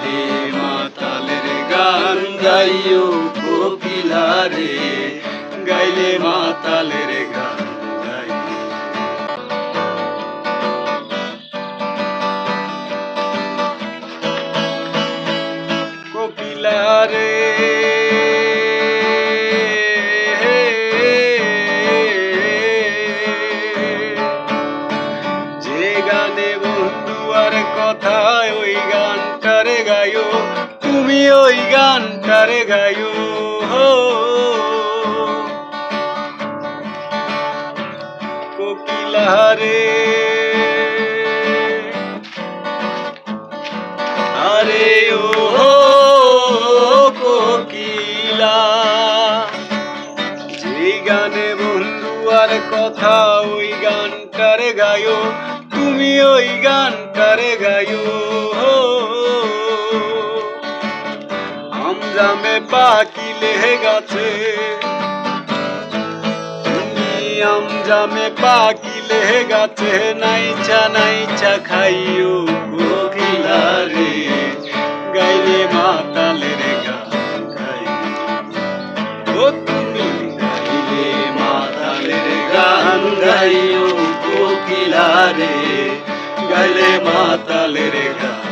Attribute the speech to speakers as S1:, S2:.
S1: গাইলে মাতালের গান গাইও কোকিলা রে, গাইলে মাতালের গান গাইও। কোকিলা রে যে গানে বন্ধু আর কথা ওই গানটারে গাইও, তুমি ওই গানটারে গাইও। কোকিলা রে আরে ও কোকিলা, যে গানে বন্ধু আর কথা ওই গানটারে গাইও, তুমি ওই গানটারে গাইও। আমজামে পাকিলে গাছে, তুমি আমজামে পাকিলে গাছে নাইচা নাইচা খাইও কোকিলা রে, গাইলে মাতালের গান গাইও। ও তুমি গাইলে মাতালের গান গাইও কোকিলা রে, গাইলে মাতালের গান।